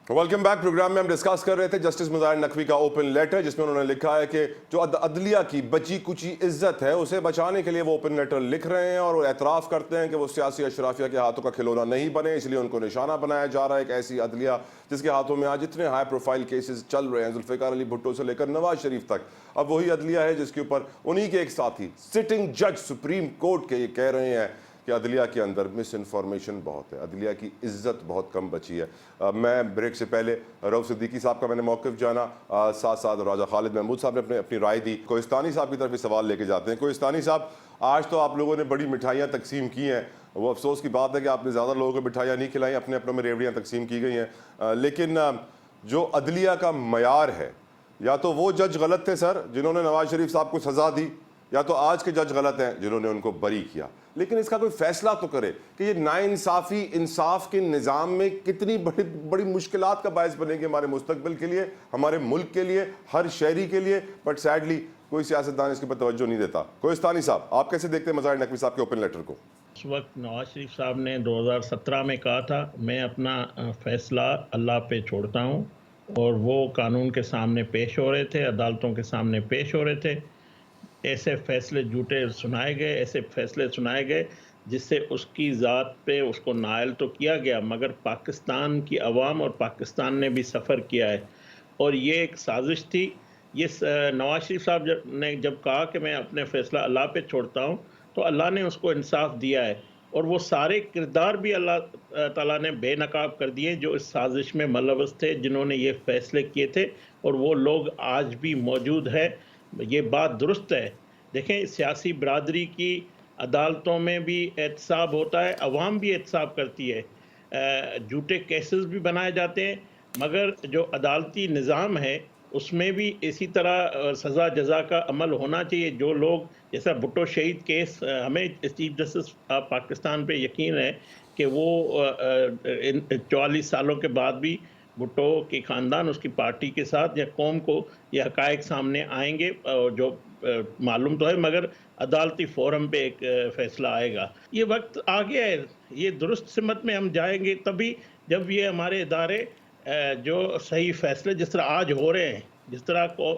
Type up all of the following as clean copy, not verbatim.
Welcome back. Programme में हम discuss कर रहे थे जस्टिस मुजाहिर नकवी का ओपन लेटर, जिसमें उन्होंने लिखा है कि जो अदलिया की बची कुची इज्जत है उसे बचाने के लिए वो ओपन लेटर लिख रहे हैं और वो एतराफ़ करते हैं कि वो सियासी अशराफिया के हाथों का खिलौना नहीं बने, इसलिए उनको निशाना बनाया जा रहा है। एक ऐसी अदलिया जिसके हाथों में आज इतने हाई प्रोफाइल केसेस चल रहे हैं, जुल्फ़िकार अली भुट्टो से लेकर नवाज शरीफ तक, अब वही अदलिया है जिसके ऊपर उन्हीं के एक साथी सिटिंग जज सुप्रीम कोर्ट के ये कह रहे हैं कि अदलिया के अंदर मिस इन्फॉर्मेशन बहुत है, अदलिया की इज्जत बहुत कम बची है। मैं ब्रेक से पहले रऊफ सिद्दीकी साहब का मैंने मौक़िफ़ जाना, साथ साथ राजा खालिद महमूद साहब ने अपनी राय दी। कोहिस्तानी साहब की तरफ भी सवाल लेके जाते हैं। कोहिस्तानी साहब, आज तो आप लोगों ने बड़ी मिठाइयाँ तकसीम की हैं, वो अफसोस की बात है कि आपने ज़्यादा लोगों को मिठाइयाँ नहीं खिलाई, अपने अपनों में रेवड़ियाँ तकसीम की गई हैं, लेकिन जो अदलिया का मयार है, या तो वो जज गलत थे सर जिन्होंने नवाज शरीफ साहब को सज़ा दी, या तो आज के जज गलत हैं जिन्होंने उनको बरी किया। लेकिन इसका कोई फैसला तो करे कि ये नाइंसाफ़ी इंसाफ के निज़ाम में कितनी बड़ी बड़ी मुश्किलात का बायस बनेगी हमारे मुस्तकबिल के लिए, हमारे मुल्क के लिए, हर शहरी के लिए। बट सैडली कोई सियासतदान इसके ऊपर तवज्जो नहीं देता। कोहिस्तानी साहब, आप कैसे देखते हैं मुजाहिर नकवी साहब के ओपन लेटर को? उस वक्त नवाज शरीफ साहब ने 2017 में कहा था, मैं अपना फैसला अल्लाह पे छोड़ता हूँ, और वो कानून के सामने पेश हो रहे थे, अदालतों के सामने पेश हो रहे थे। ऐसे फैसले झूठे सुनाए गए, ऐसे फैसले सुनाए गए जिससे उसकी ज़ात पे उसको नायल तो किया गया, मगर पाकिस्तान की अवाम और पाकिस्तान ने भी सफ़र किया है। और ये एक साजिश थी। ये नवाज शरीफ साहब ने जब कहा कि मैं अपने फ़ैसला अल्लाह पे छोड़ता हूँ, तो अल्लाह ने उसको इंसाफ दिया है, और वो सारे किरदार भी अल्लाह ताला ने बेनकाब कर दिए जो इस साजिश में मुलव्वस थे, जिन्होंने ये फ़ैसले किए थे, और वो लोग आज भी मौजूद है। ये बात दुरुस्त है। देखें, सियासी बरादरी की अदालतों में भी एहतसाब होता है, अवाम भी एहतसाब करती है, झूठे केसेस भी बनाए जाते हैं, मगर जो अदालती निज़ाम है उसमें भी इसी तरह सज़ा जज़ा का अमल होना चाहिए। जो लोग, जैसा भुट्टो शहीद केस, हमें चीफ जस्टिस पाकिस्तान पे यकीन है कि वो इन 44 सालों के बाद भी भुट्टो के ख़ानदान, उसकी पार्टी के साथ या कौम को ये हक़ाइक़ सामने आएंगे, जो मालूम तो है, मगर अदालती फ़ोरम पे एक फ़ैसला आएगा। ये वक्त आ गया है, ये दुरुस्त सिमत में हम जाएंगे तभी जब ये हमारे इदारे जो सही फ़ैसले जिस तरह आज हो रहे हैं, जिस तरह को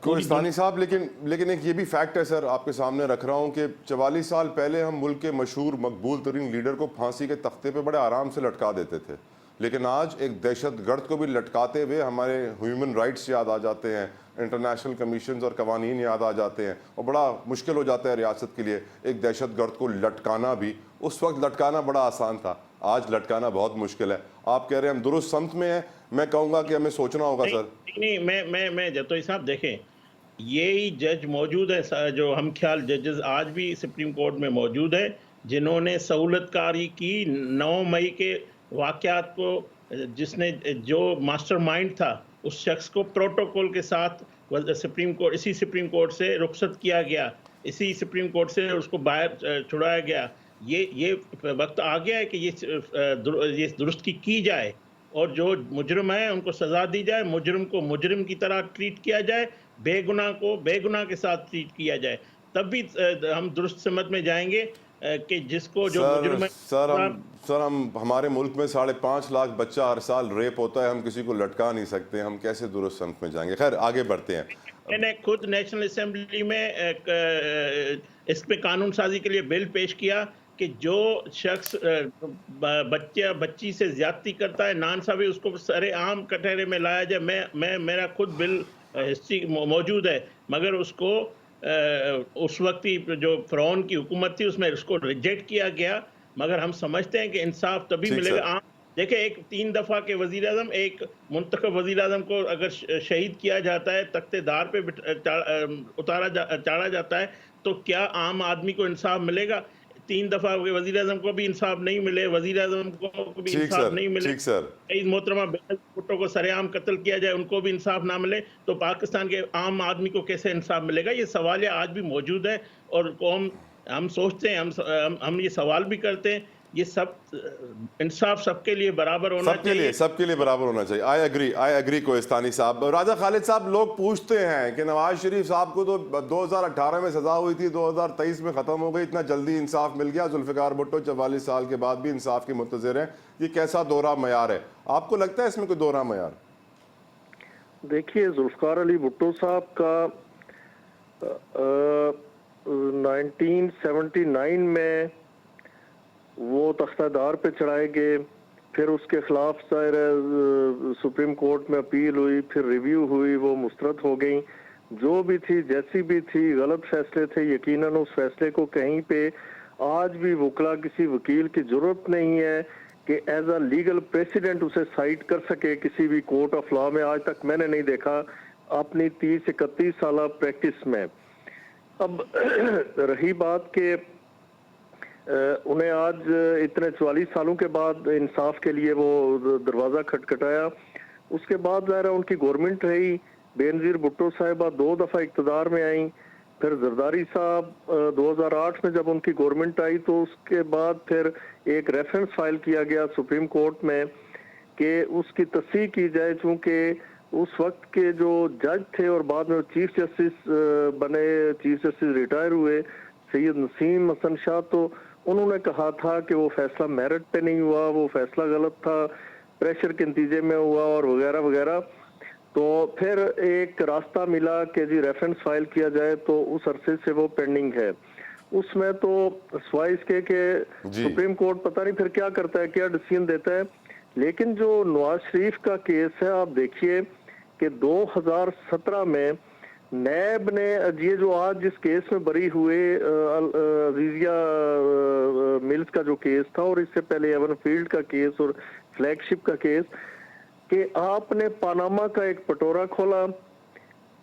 कोहिस्तानी साहब, लेकिन एक ये भी फैक्ट है सर, आपके सामने रख रहा हूँ कि 44 साल पहले हम मुल्क के मशहूर मकबूल तरीन लीडर को फांसी के तख्ते पे बड़े आराम से लटका देते थे, लेकिन आज एक दहशतगर्द को भी लटकाते हुए हमारे ह्यूमन राइट्स याद आ जाते हैं, इंटरनेशनल कमीशन और कवानीन याद आ जाते हैं, और बड़ा मुश्किल हो जाता है रियासत के लिए एक दहशतगर्द को लटकाना भी। उस वक्त लटकाना बड़ा आसान था, आज लटकाना बहुत मुश्किल है। आप कह रहे हैं हम दुरुस्त समत में हैं, मैं कहूँगा कि हमें सोचना होगा सर। नहीं, मैं जतोई साहब, देखें, यही जज मौजूद है, जो हम ख्याल जजेस आज भी सुप्रीम कोर्ट में मौजूद है, जिन्होंने सहूलतकारी की 9 मई के वाक़यात को, जिसने जो मास्टरमाइंड था उस शख्स को प्रोटोकॉल के साथ सुप्रीम कोर्ट, इसी सुप्रीम कोर्ट से रुखसत किया गया, इसी सुप्रीम कोर्ट से उसको बाहर छुड़ाया गया। ये वक्त आ गया है कि ये दुरुस्त की जाए, और जो मुजरिम है उनको सज़ा दी जाए, मुजरिम को मुजरिम की तरह ट्रीट किया जाए, बेगुनाह को बेगुनाह के साथ ट्रीट किया जाए, तब भी हम दुरुस्त समत में जाएंगे कि जिसको जो मुजरिम है। सर हम हमारे मुल्क में 5.5 लाख बच्चा हर साल रेप होता है, हम किसी को लटका नहीं सकते, हम कैसे दुरुस्त समत में जाएंगे? खैर आगे बढ़ते हैं। मैंने खुद नेशनल असेंबली में इस पे कानून साजी के लिए बिल पेश किया कि जो शख्स बच्ची से ज्यादती करता है, नाइंसाफी, उसको सरेआम कटहरे में लाया जाए। मेरा खुद बिल हिस्ट्री मौजूद है, मगर उसको उस वक्त की जो फ़िरौन की हुकूमत थी उसमें उसको रिजेक्ट किया गया। मगर हम समझते हैं कि इंसाफ तभी मिलेगा। देखिए, एक 3 दफ़ा के वज़ीर-ए-आज़म, एक मुंतखब वज़ीर-ए-आज़म को अगर शहीद किया जाता है, तख्तेदार पे चाढ़ा जाता है, तो क्या आम आदमी को इंसाफ मिलेगा? 3 दफ़ा वज़ीर-ए-आज़म को भी इंसाफ नहीं मिले, वज़ीर-ए-आज़म को भी इंसाफ नहीं मिले, मोहतरमा भुट्टो को सरेआम कत्ल किया जाए, उनको भी इंसाफ ना मिले, तो पाकिस्तान के आम आदमी को कैसे इंसाफ मिलेगा? ये सवाल आज भी मौजूद है, और कौम, हम सोचते हैं, हम ये सवाल भी करते हैं ये सब इंसाफ सबके लिए बराबर होना चाहिए। सबके लिए बराबर होना चाहिए। आई एग्री कोहिस्तानी साहब। राजा खालिद साहब, लोग पूछते हैं कि नवाज शरीफ साहब को तो 2018 में सजा हुई थी, 2023 में खत्म हो गई, इतना जल्दी इंसाफ मिल गया। जुल्फिकार भुट्टो 44 साल के बाद भी इंसाफ की मुंतज़िर हैं। ये कैसा दोहरा मयार है? आपको लगता है इसमें कोई दोहरा मयार? देखिए, जुल्फिकार अली भुट्टो साहब का 1979 में वो तख्तादार पे चढ़ाए गए, फिर उसके खिलाफ सुप्रीम कोर्ट में अपील हुई, फिर रिव्यू हुई, वो मुस्तरद हो गई। जो भी थी, जैसी भी थी, गलत फैसले थे। यकीनन उस फैसले को कहीं पे आज भी वकला किसी वकील की जरूरत नहीं है कि एज अ लीगल प्रेसिडेंट उसे साइट कर सके किसी भी कोर्ट ऑफ लॉ में। आज तक मैंने नहीं देखा अपनी 30-31 साल प्रैक्टिस में। अब रही बात के उन्हें आज इतने 44 सालों के बाद इंसाफ के लिए वो दरवाज़ा खटखटाया। उसके बाद ज़ाहिर उनकी गवर्नमेंट रही। बेनज़ीर भुट्टो साहिबा 2 दफ़ा इक़्तिदार में आई। फिर जरदारी साहब 2008 में जब उनकी गवर्नमेंट आई तो उसके बाद फिर एक रेफरेंस फाइल किया गया सुप्रीम कोर्ट में कि उसकी तस्दीक की जाए, चूँकि उस वक्त के जो जज थे और बाद में चीफ जस्टिस बने, चीफ जस्टिस रिटायर हुए, सैयद नसीम हसन शाह, तो उन्होंने कहा था कि वो फैसला मेरिट पे नहीं हुआ, वो फैसला गलत था, प्रेशर के नतीजे में हुआ और वगैरह वगैरह। तो फिर एक रास्ता मिला कि जी रेफरेंस फाइल किया जाए, तो उस अरसे से वो पेंडिंग है। उसमें तो सवाई इसके कि सुप्रीम कोर्ट पता नहीं फिर क्या करता है, क्या डिसीजन देता है। लेकिन जो नवाज शरीफ का केस है, आप देखिए कि 2017 में नैब ने ये जो आज जिस केस में बरी हुए अजीजिया मिल्स का जो केस था, और इससे पहले एवन फील्ड का केस और फ्लैगशिप का केस, कि आपने पानामा का एक पटोरा खोला,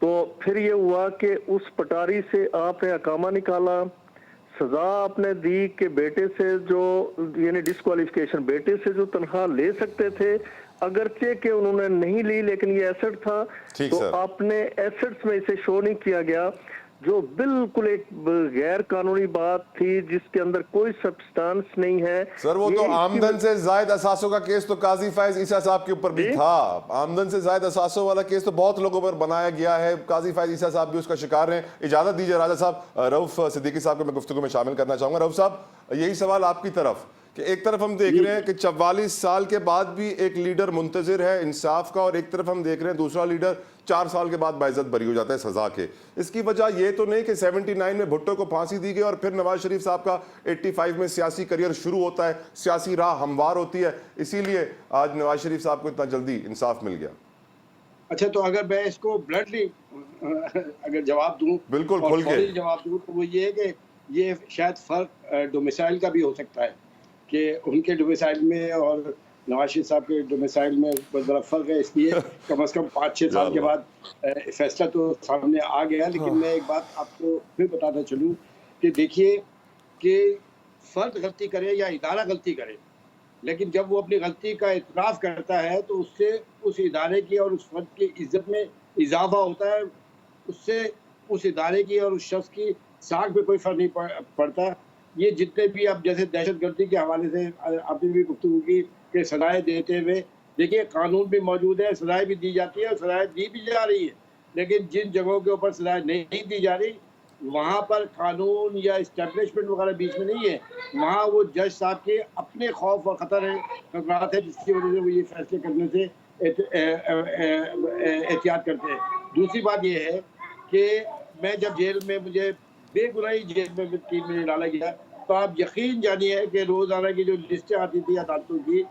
तो फिर ये हुआ कि उस पटारी से आपने अकामा निकाला, सजा आपने दी कि बेटे से जो यानी डिस्क्वालिफिकेशन, बेटे से जो तनख्वाह ले सकते थे अगरचे के उन्होंने नहीं ली, लेकिन ये एसेट था, तो आपने एसेट्स में इसे शो नहीं किया गया, जो बिल्कुल एक गैर कानूनी बात थी जिसके अंदर कोई सब्सटेंस नहीं है। सर वो तो आमदन से जायद असासों का केस तो काजी फैज ईसा साहब के ऊपर भी था। आमदन से जायद असासों वाला केस तो बहुत लोगों पर बनाया गया है। काजी फैज ईसा साहब भी उसका शिकार हैं। इजाजत दीजिए राजा साहब, रऊफ सिद्दीकी साहब को मैं गुफ्तगू में शामिल करना चाहूंगा। रऊफ साहब, यही सवाल आपकी तरफ कि एक तरफ हम देख रहे हैं कि 44 साल के बाद भी एक लीडर मुंतजिर है इंसाफ का, और एक तरफ हम देख रहे हैं दूसरा लीडर 4 साल के बाद बाइज्जत बरी हो जाता है सजा के। इसकी वजह ये तो नहीं कि 79 में भुट्टो को फांसी दी गई और फिर नवाज शरीफ साहब का 85 में सियासी करियर शुरू होता है, सियासी राह हमवार होती है, इसीलिए आज नवाज शरीफ साहब को इतना जल्दी इंसाफ मिल गया? अच्छा, तो अगर मैं इसको ब्लडली अगर जवाब दूं, बिल्कुल खुल के जवाब दूं, तो वो ये है कि ये शायद फर्क डोमिसाइल का भी हो सकता है कि उनके डोमिसाइल में और नवाज शरीफ साहब के डोमिसाइल में बहुत बड़ा फर्क है। इसलिए कम से कम 5-6 साल के बाद फैसला तो सामने आ गया। लेकिन मैं एक बात आपको फिर बताता चलूँ कि देखिए कि फर्द गलती करे या इदारा गलती करे, लेकिन जब वो अपनी गलती का इतराफ़ करता है तो उससे उस इदारे की और उस फर्द की इज्जत में इजाफा होता है। उससे उस इदारे की और उस शख्स की साख पे कोई फर्क नहीं पड़ता। ये जितने भी अब जैसे दहशतगर्दी के हवाले से आपने भी गुफ्तगू की कि सजाएं देते हुए, देखिए कानून भी मौजूद है, सजाएं भी दी जाती है और सजाएं दी भी जा रही है। लेकिन जिन जगहों के ऊपर सजाएं नहीं दी जा रही, वहाँ पर कानून या इस्टेब्लिशमेंट वगैरह बीच में नहीं है। वहाँ वो जज साहब के अपने खौफ और ख़तरे है जिसकी वजह से वो ये फैसले करने से एहतियात करते हैं। दूसरी बात ये है कि मैं जब जेल में मुझे बेगुनाही जेल में 3 महीने डाला गया, तो आप यकीन जानिए कि रोज़ाना की जो लिस्टें आती थी अदालतों की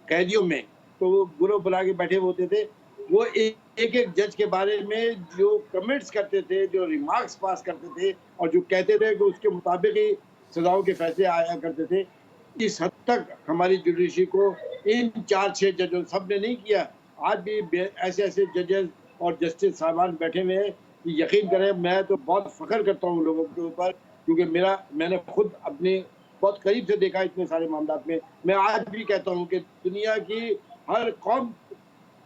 कैदियों में, तो वो ग्रुप बुला के बैठे होते थे। वो एक जज के बारे में जो कमेंट्स करते थे, जो रिमार्क्स पास करते थे और जो कहते थे कि उसके मुताबिक ही सजाओं के फैसले आया करते थे। इस हद तक हमारी जुडिशरी को इन 4-6 जजों सब ने नहीं किया। आज भी ऐसे ऐसे जजेस और जस्टिस साहबान बैठे हुए हैं, यकीन करें मैं तो बहुत फ़ख्र करता हूँ लोगों के ऊपर, क्योंकि मैंने खुद अपने बहुत करीब से देखा इतने सारे मामलात में। मैं आज भी कहता हूँ कि दुनिया की हर कौम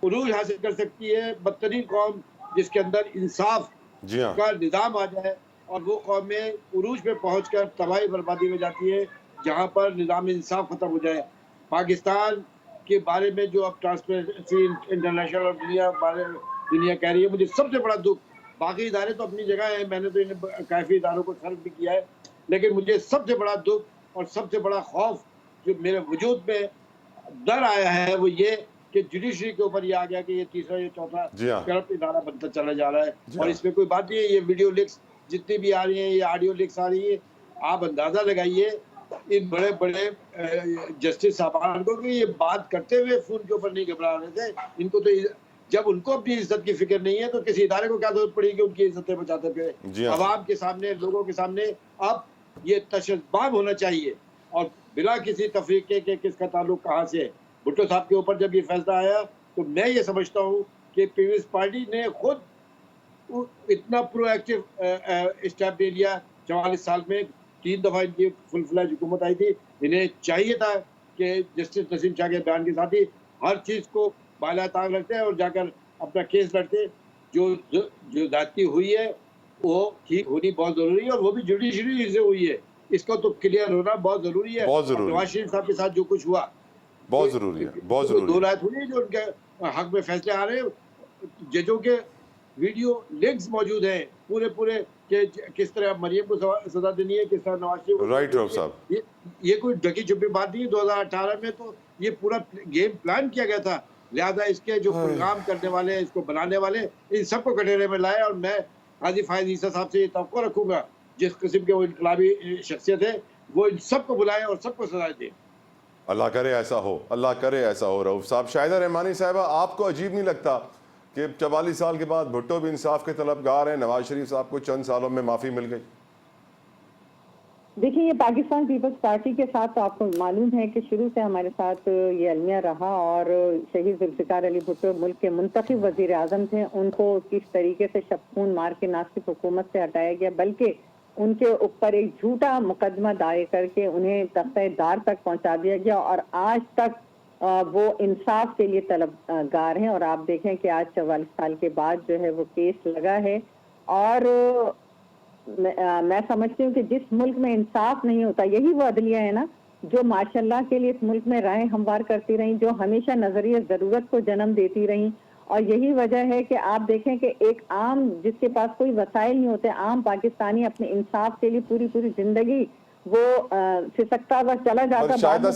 उरूज हासिल कर सकती है, बदतरीन कौम जिसके अंदर इंसाफ का निज़ाम आ जाए, और वो कौमें उरूज पे पहुँचकर तबाही बर्बादी में जाती है। जहाँ पर निज़ाम इंसाफ ख़त्म हो जाए। पाकिस्तान के बारे में जो अब ट्रांसपेरेंसी इंटरनेशनल और दुनिया कह रही है, मुझे सबसे बड़ा दुःख, बाकी इदारे तो अपनी जगह है, मैंने तो इन काफ़ी इदारों को सर्व भी किया है, लेकिन मुझे सबसे बड़ा दुःख और सबसे बड़ा खौफ जो मेरे वजूद में डर आया है वो ये कि जुडिशरी के ऊपर ये आ गया कि ये तीसरा या चौथा जी हाँ। करप्ट इदारा बनता चला जा रहा है। जी और हाँ। इसमें कोई बात नहीं है, ये वीडियो लिंक्स जितनी भी आ रही हैं, ये ऑडियो लिंक्स आ रही है, आप अंदाजा लगाइए इन बड़े बड़े जस्टिस साहबान को कि ये बात करते हुए फोन के ऊपर नहीं घबरा रहे थे। इनको तो जब उनको अपनी इज्जत की फिक्र नहीं है तो किसी इदारे को क्या जरूरत पड़ेगी उनकी इज्जतें बचाते जी फिरे। हाँ। आवाम के सामने, लोगों के सामने अब ये तशद्दुद होना चाहिए और बिना किसी तफरीके के किसका ताल्लुक कहाँ से है। भुट्टो साहब के ऊपर जब ये फैसला आया तो मैं ये समझता हूँ कि पीपल्स पार्टी ने खुद इतना प्रोएक्टिव स्टेप ले लिया। 44 साल में 3 दफा इनकी फुल फ्लैज हुकूमत आई थी। इन्हें चाहिए था कि जस्टिस नसीम शाह के बयान के साथ ही हर चीज को बाला तांग रखते हैं और जाकर अपना केस लड़ते। जो ज्यादती हुई है वो ठीक होनी बहुत जरूरी है और वो भी जुडिशरी से हुई है, इसको तो क्लियर होना बहुत जरूरी है। बहुत जरूरी। नवाज शरीफ साहब के साथ जो कुछ हुआ बहुत जरूरी है, बहुत दो जरूरी है। राय थोड़ी है जो उनके हक में फैसले आ रहे हैं। जजों के वीडियो लिंक्स मौजूद हैं पूरे कि किस तरह मरियम को सजा देनी है, किस तरह नवाज शरीफ को। राइट रऊफ साहब, ये कोई ढकी छुपी बात नहीं है। 2018 में तो ये पूरा गेम प्लान किया गया था, लिहाजा इसके जो प्रोग्राम करने वाले हैं, इसको बनाने वाले, इन सबको कटघरे में लाया। और मैं हाजी फायद ईसा साहब से ये तवक्को रखूंगा जिस किस्म के वो इनकलाबी शख्सियत है वो इन सबको बुलाए और सबको सजा दे। अल्लाह करे ऐसा हो, अल्लाह करे ऐसा हो। रऊफ साहब, शाहिदा रहमानी साहबा, आपको अजीब नहीं लगता कि 44 साल के बाद भुट्टो भी इंसाफ के तलबगार हैं, नवाज शरीफ साहब को चंद सालों में माफ़ी मिल गई? देखिए, ये पाकिस्तान पीपल्स पार्टी के साथ तो आपको मालूम है कि शुरू से हमारे साथ ये अलमिया रहा और शहीद जुल्फ़िकार अली भुट्टो मुल्क के मुंतखब वज़ीर आज़म थे। उनको किस तरीके से शबखून मार के ना सिर्फ हुकूमत से हटाया गया बल्कि उनके ऊपर एक झूठा मुकदमा दायर करके उन्हें तख्ते-ए-दार तक पहुंचा दिया गया और आज तक वो इंसाफ के लिए तलबगार हैं। और आप देखें कि आज 44 साल के बाद जो है वो केस लगा है। और मैं समझती हूँ कि जिस मुल्क में इंसाफ नहीं होता, यही वो अदलिया है ना जो माशाल्लाह के लिए इस मुल्क में राहें हमवार करती रही, जो हमेशा नजरिए जरूरत को जन्म देती रही। और यही वजह है कि आप देखें कि एक आम जिसके पास कोई वसाइल नहीं होते, आम पाकिस्तानी अपने इंसाफ के लिए पूरी जिंदगी वो सिसकता हुआ चला जाता। शाहिदा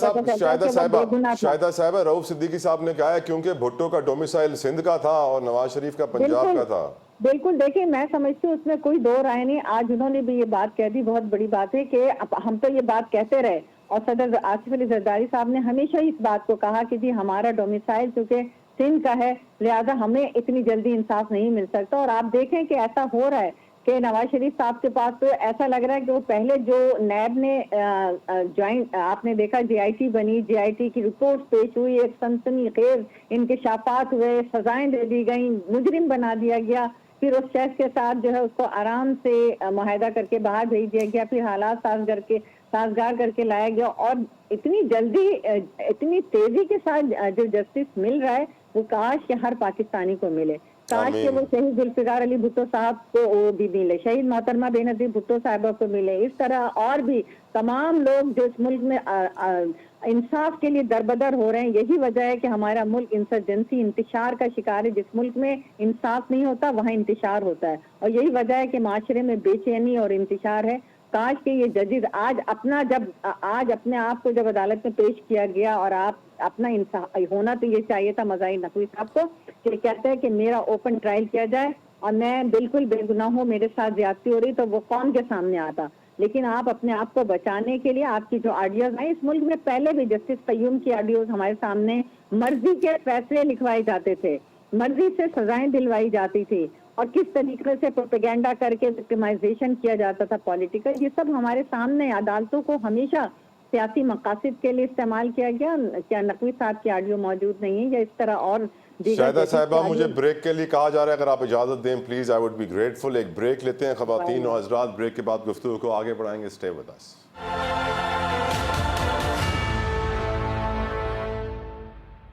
साहब, रऊफ सिद्दीकी साहब ने कहा है क्योंकि भुट्टो का डोमिसाइल सिंध का था और नवाज शरीफ का पंजाब का था। बिल्कुल, देखिए मैं समझती हूँ उसमें कोई दो राय नहीं। आज उन्होंने भी ये बात कह दी, बहुत बड़ी बात है कि हम तो ये बात कहते रहे और सदर आसिफ अली जरदारी साहब ने हमेशा इस बात को कहा कि जी हमारा डोमिसाइल चूंकि सिंध का है लिहाजा हमें इतनी जल्दी इंसाफ नहीं मिल सकता। और आप देखें कि ऐसा हो रहा है कि नवाज शरीफ साहब के पास तो ऐसा लग रहा है कि वो पहले जो नैब ने ज्वाइंट, आपने देखा JIT बनी, JIT की रिपोर्ट पेश हुई, एक सनसनीखेज इंकशाफात हुए, सजाएं दे दी गई, मुजरिम बना दिया गया, फिर उस शख्स के साथ जो है उसको आराम से मुआहदा करके बाहर भेज दिया गया, फिर हालात साजगार करके लाया गया। और इतनी जल्दी इतनी तेजी के साथ जो जस्टिस मिल रहा है वो काश के हर पाकिस्तानी को मिले। काश के वो शहीद जुल्फ़िकार अली भुट्टो साहब को भी मिले, शहीद मोहतरमा बेनज़ीर भुट्टो साहिबा को मिले। इस तरह और भी तमाम लोग जो इस मुल्क में इंसाफ के लिए दरबदर हो रहे हैं। यही वजह है कि हमारा मुल्क इंसर्जेंसी इंतशार का शिकार है। जिस मुल्क में इंसाफ नहीं होता वहाँ इंतशार होता है और यही वजह है कि माशरे में बेचैनी और इंतशार है। काश के ये जजेस आज अपने आप को जब अदालत में पेश किया गया और आप अपना इंसाफ होना तो ये चाहिए था मज़ाहिर नकवी साहब को कि कहते हैं कि मेरा ओपन ट्रायल किया जाए और मैं बिल्कुल बेगुनाह हूँ, मेरे साथ ज्यादती हो रही तो वो कौन के सामने आता। लेकिन आप अपने आप को बचाने के लिए आपकी जो ऑडियोज हैं, इस मुल्क में पहले भी जस्टिस कय्यूम की ऑडियोज हमारे सामने, मर्जी के फैसले लिखवाए जाते थे, मर्जी से सजाएं दिलवाई जाती थी और किस तरीके से प्रोपेगेंडा करके विक्टिमाइजेशन किया जाता था पॉलिटिकल, ये सब हमारे सामने। अदालतों को हमेशा सियासी मकासद के लिए इस्तेमाल किया गया। क्या नकवी साहब की ऑडियो मौजूद नहीं है या इस तरह और शाहिदा साहिबा, मुझे ब्रेक के लिए कहा जा रहा है, अगर आप इजाजत दें please, I would be grateful. एक ब्रेक लेते हैं खवातीन और हजरात, ब्रेक के बाद गुफ्तगू को आगे बढ़ाएंगे। Stay with us.